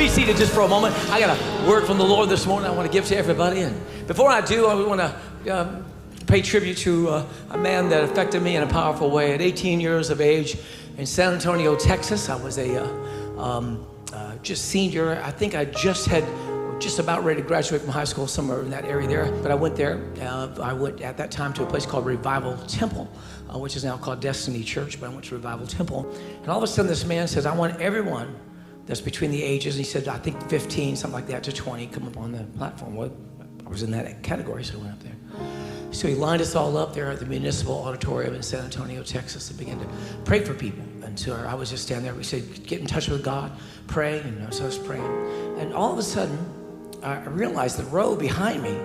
Be seated just for a moment. I got a word from the Lord this morning I want to give to everybody. And before I do, I want to pay tribute to a man that affected me in a powerful way. At 18 years of age in San Antonio, Texas, I was a just senior. I think I just about ready to graduate from high school, somewhere in that area there. But I went there. I went at that time to a place called Revival Temple, which is now called Destiny Church, but I went to Revival Temple. And all of a sudden this man says, I want everyone that's between the ages, and he said, I think 15, something like that, to 20, come up on the platform. Well, I was in that category, so I went up there. So he lined us all up there at the Municipal Auditorium in San Antonio, Texas, and began to pray for people. And so I was just standing there. We said, get in touch with God, pray, and so I was praying. And all of a sudden, I realized the row behind me,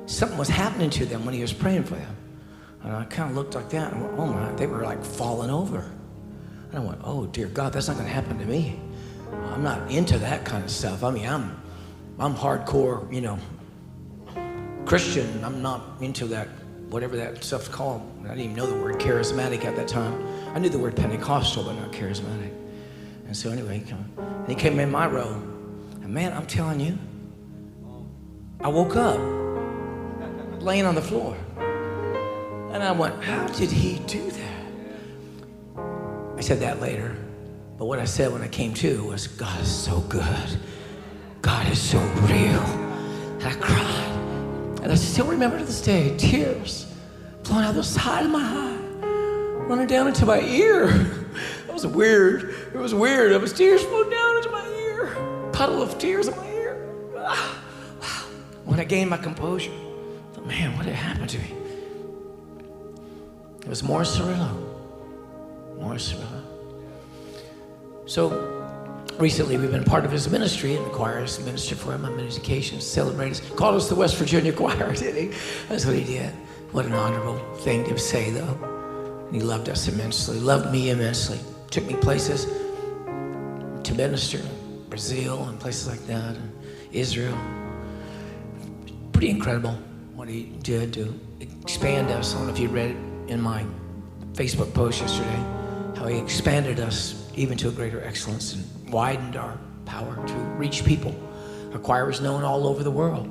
something was happening to them when he was praying for them. And I kind of looked like that, and I went, oh my, they were like falling over. And I went, oh dear God, that's not gonna happen to me. I'm not into that kind of stuff. I mean, I'm hardcore, Christian. I'm not into that, whatever that stuff's called. I didn't even know the word charismatic at that time. I knew the word Pentecostal, but not charismatic. And so anyway, he came in my row, and man, I'm telling you, I woke up laying on the floor. And I went, how did he do that? I said that later. But what I said when I came to was, God is so good. God is so real. And I cried. And I still remember to this day, tears flowing out the side of my eye, running down into my ear. It was weird. It was weird. It was tears flowing down into my ear. Puddle of tears in my ear. When I gained my composure, I thought, man, what had happened to me? It was more Cerullo. More Cerullo. So recently we've been part of his ministry, and the choir has ministered for him on many occasions, celebrated, called us the West Virginia Choir, did he? That's what he did. What an honorable thing to say, though. And he loved us immensely, loved me immensely. Took me places to minister, Brazil and places like that, and Israel. Pretty incredible what he did to expand us. I don't know if you read it in my Facebook post yesterday, how he expanded us even to a greater excellence and widened our power to reach people. Our choir was known all over the world.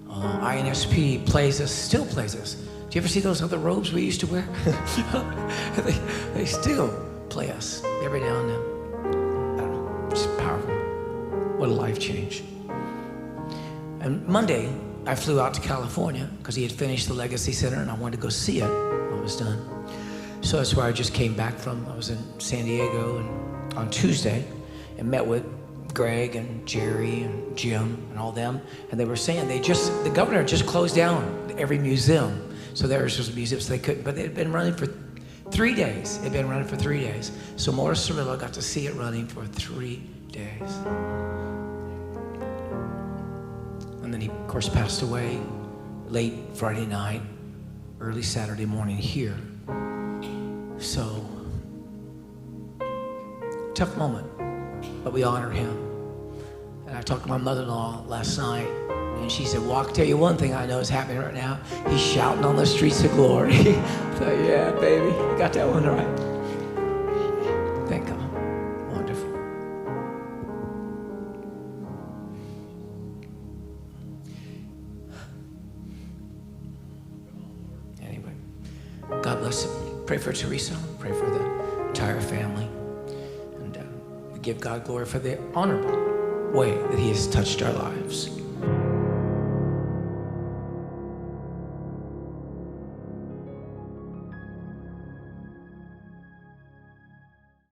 INSP plays us, still plays us. Do you ever see those other robes we used to wear? they still play us every now and then. I don't know, it's powerful. What a life change. And Monday, I flew out to California because he had finished the Legacy Center and I wanted to go see it when it was done. So that's where I just came back from. I was in San Diego and on Tuesday and met with Greg and Jerry and Jim and all them. And they were saying the governor just closed down every museum. So there was just museums they couldn't, but it had been running for 3 days. It had been running for 3 days. So Morris Cerullo got to see it running for 3 days. And then he, of course, passed away late Friday night, early Saturday morning here. So, tough moment, but we honored him. And I talked to my mother-in-law last night, and she said, well, I'll tell you one thing I know is happening right now. He's shouting on the streets of glory. So, yeah, baby, you got that one right. Thank God. Wonderful. Anyway, God bless him. Pray for Teresa. Pray for the entire family. And we give God glory for the honorable way that he has touched our lives.